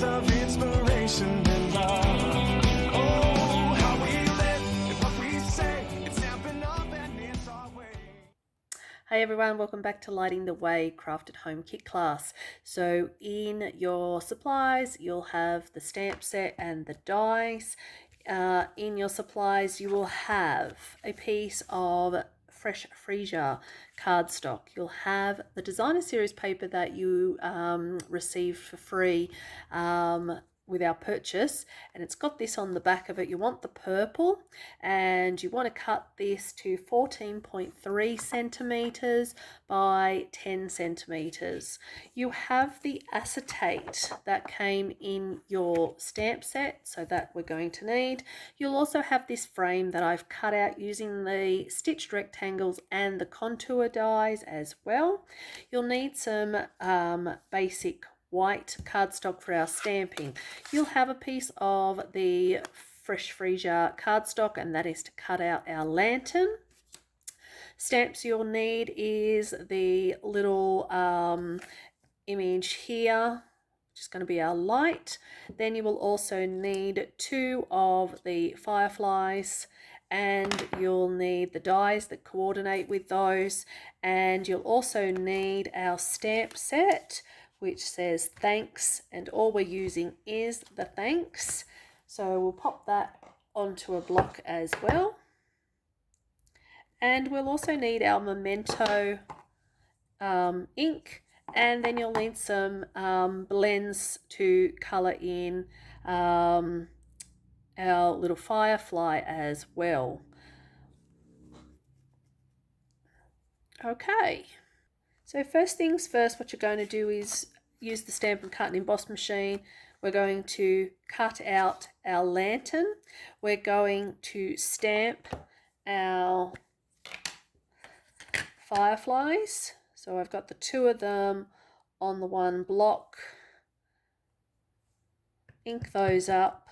words of inspiration and love. Oh, how we live and what we say, it's stamping up and it's our way. Hey everyone, welcome back to Lighting the Way Craft at Home kit class. So in your supplies, you'll have the stamp set and the dies. In your supplies, you will have a piece of Fresh Freesia cardstock. You'll have the designer series paper that you received for free with our purchase, and it's got this on the back of it. You want the purple, and you want to cut this to 14.3 centimeters by 10 centimeters. You have the acetate that came in your stamp set, so that we're going to need. You'll also have this frame that I've cut out using the stitched rectangles and the contour dies as well. You'll need some basic white cardstock for our stamping. You'll have a piece of the Fresh Freesia cardstock, and that is to cut out our lantern. Stamps you'll need is the little image here, which is going to be our light. Then you will also need 2 of the fireflies, and you'll need the dies that coordinate with those, and you'll also need our stamp set, which says thanks, and all we're using is the thanks. So we'll pop that onto a block as well. And we'll also need our memento ink, and then you'll need some blends to colour in our little firefly as well. Okay, so first things first, what you're going to do is use the Stampin' Cut and Emboss machine. We're going to cut out our lantern. We're going to stamp our fireflies. So I've got the 2 of them on the one block. Ink those up.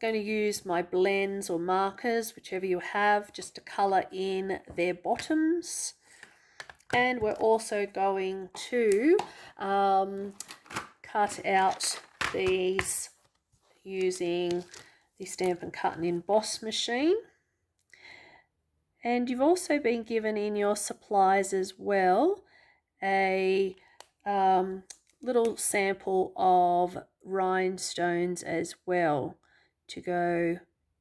Going to use my blends or markers, whichever you have, just to colour in their bottoms. And we're also going to cut out these using the Stampin' Cut and Emboss machine. And you've also been given in your supplies as well a little sample of rhinestones as well to go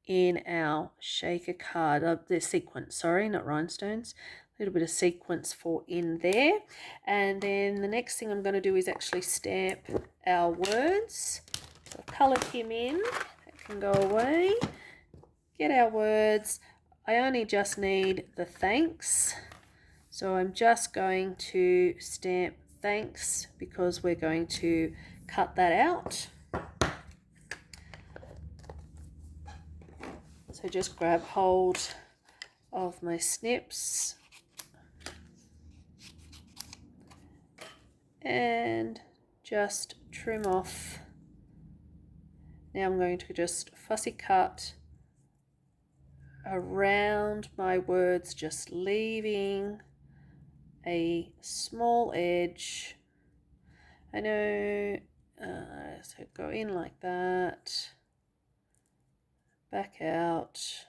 in our shaker card, the sequence, sorry, not rhinestones, a little bit of sequence for in there. And then the next thing I'm going to do is actually stamp our words. So I've coloured him in, that can go away. Get our words. I only just need the thanks, so I'm just going to stamp thanks because we're going to cut that out. So just grab hold of my snips and just trim off. Now I'm going to just fussy cut around my words, just leaving a small edge. I know, so go in like that, back out.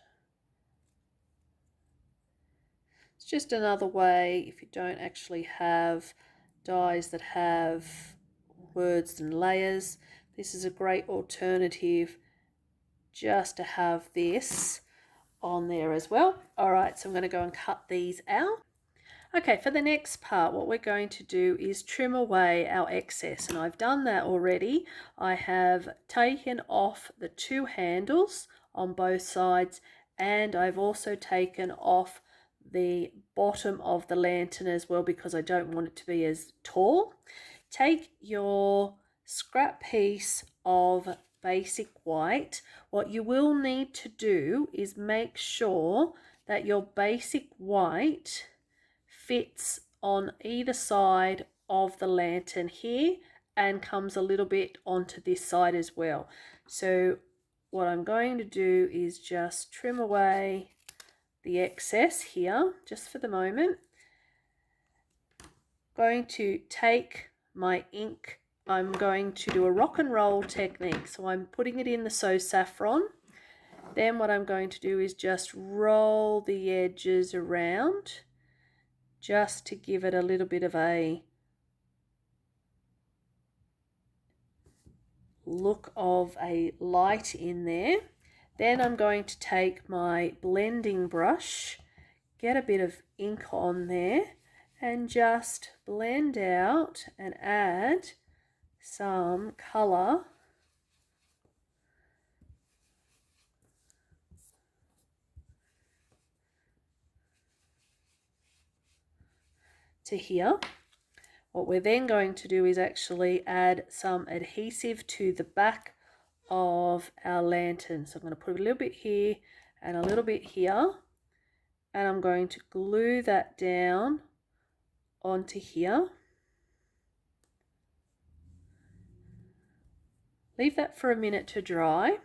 It's just another way, if you don't actually have dies that have words and layers, this is a great alternative just to have this on there as well. Alright, so I'm going to go and cut these out. Okay, for the next part, what we're going to do is trim away our excess, and I've done that already. I have taken off the 2 handles on both sides, and I've also taken off the bottom of the lantern as well because I don't want it to be as tall. Take your scrap piece of basic white. What you will need to do is make sure that your basic white fits on either side of the lantern here and comes a little bit onto this side as well. So what I'm going to do is just trim away the excess here just for the moment. going to take my ink. I'm going to do a rock and roll technique. So I'm putting it in the So Saffron. Then what I'm going to do is just roll the edges around just to give it a little bit of a look of a light in there. Then I'm going to take my blending brush, get a bit of ink on there, and just blend out and add some colour to here. What we're then going to do is actually add some adhesive to the back of our lantern. So I'm going to put a little bit here and a little bit here, and I'm going to glue that down onto here. Leave that for a minute to dry,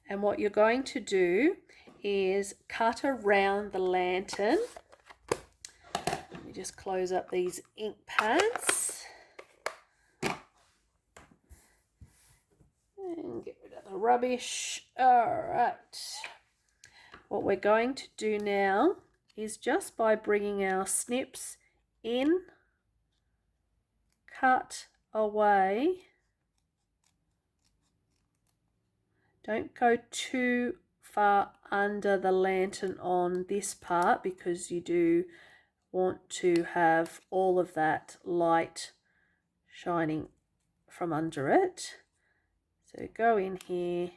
and what you're going to do is cut around the lantern. Let me just close up these ink pads and get rid of the rubbish. All right. What we're going to do now is, just by bringing our snips in, cut away. Don't go too far under the lantern on this part, because you do want to have all of that light shining from under it. So go in here,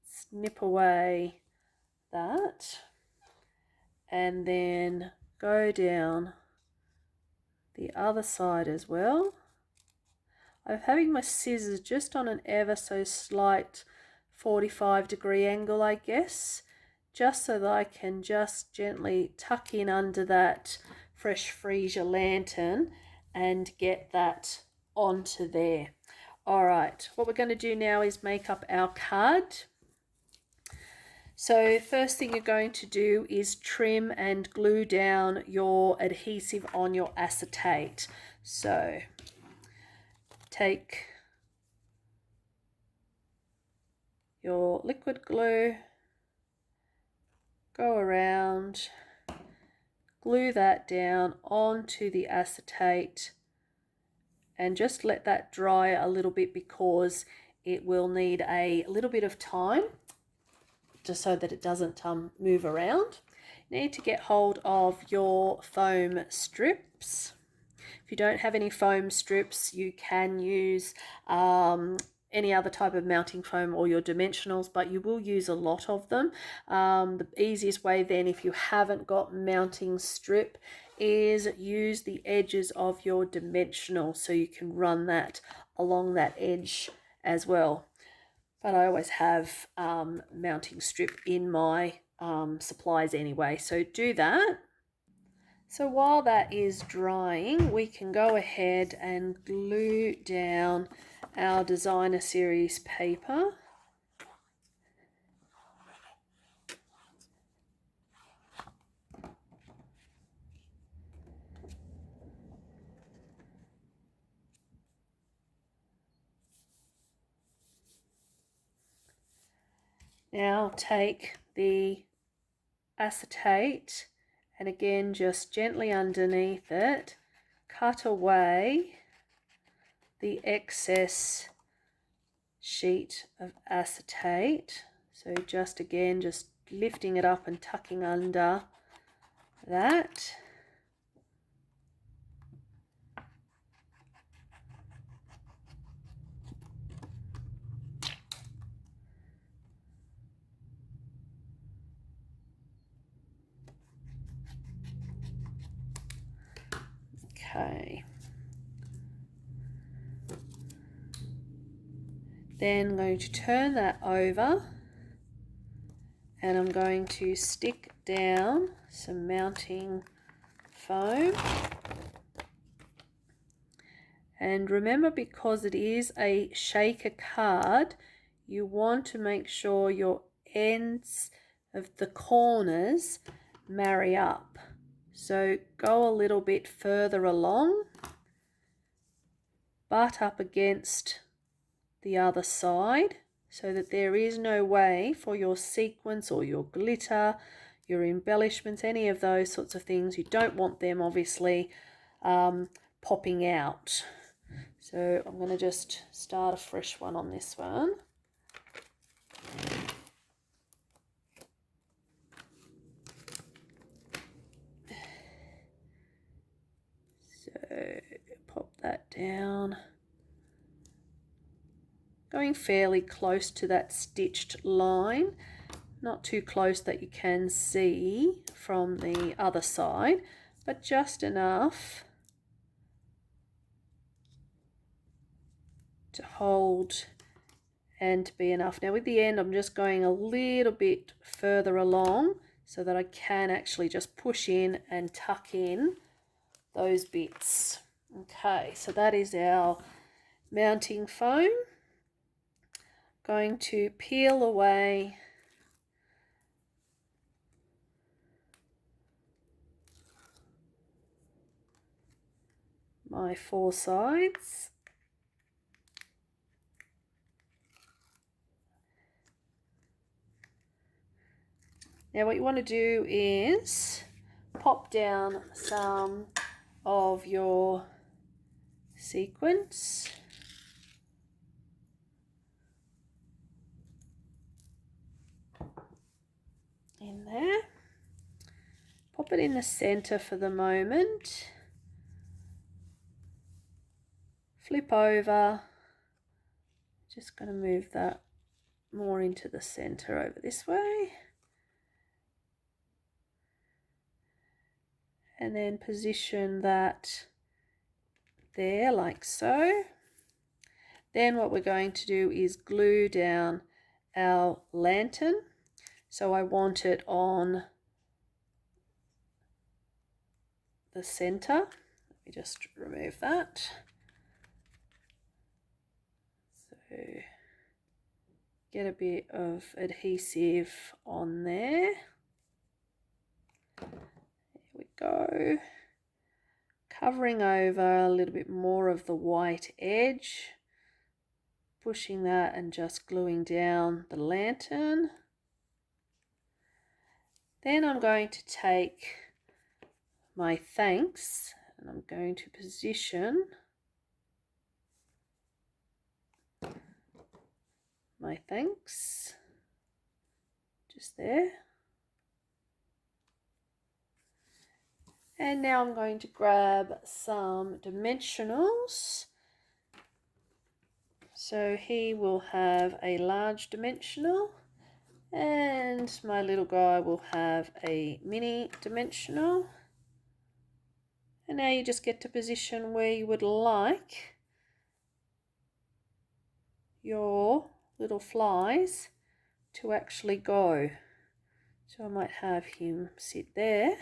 snip away that, and then go down the other side as well. I'm having my scissors just on an ever so slight 45-degree angle, I guess, just so that I can just gently tuck in under that Fresh Freesia lantern and get that onto there. All right, what we're going to do now is make up our card. So first thing you're going to do is trim and glue down your adhesive on your acetate. So take your liquid glue, go around, glue that down onto the acetate, and just let that dry a little bit, because it will need a little bit of time just so that it doesn't move around. You need to get hold of your foam strips. If you don't have any foam strips, you can use any other type of mounting foam or your dimensionals, but you will use a lot of them. The easiest way then, if you haven't got mounting strip, is use the edges of your dimensional, so you can run that along that edge as well. But I always have mounting strip in my supplies anyway, so do that. So while that is drying, we can go ahead and glue down our Designer Series paper. Now take the acetate and again just gently underneath it, cut away the excess sheet of acetate. So just again, just lifting it up and tucking under that. Okay. Then I'm going to turn that over and I'm going to stick down some mounting foam. And remember, because it is a shaker card, you want to make sure your ends of the corners marry up So go a little bit further along, butt up against the other side so that there is no way for your sequins or your glitter, your embellishments, any of those sorts of things. You don't want them obviously popping out. So I'm going to just start a fresh one on this one. So pop that down. Going fairly close to that stitched line, not too close that you can see from the other side, but just enough to hold and to be enough. Now with the end, I'm just going a little bit further along so that I can actually just push in and tuck in those bits. Okay, so that is our mounting foam. Going to peel away my 4 sides. Now what you want to do is pop down some of your sequins. In there. Pop it in the center for the moment. Flip over. Just going to move that more into the center over this way. And then position that there like so. Then what we're going to do is glue down our lantern. So I want it on the center. Let me just remove that. So get a bit of adhesive on there. There we go. Covering over a little bit more of the white edge. Pushing that and just gluing down the lantern. Then I'm going to take my thanks and I'm going to position my thanks just there. And now I'm going to grab some dimensionals. So he will have a large dimensional. And my little guy will have a mini dimensional. And now you just get to position where you would like your little flies to actually go. So I might have him sit there.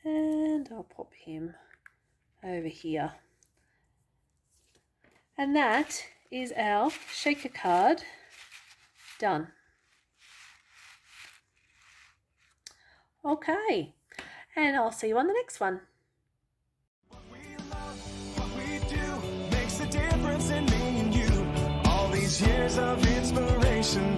And I'll pop him over here. And that is our shaker card done. Okay, and I'll see you on the next one. What we love, what we do, makes a difference in me and you. All these years of inspiration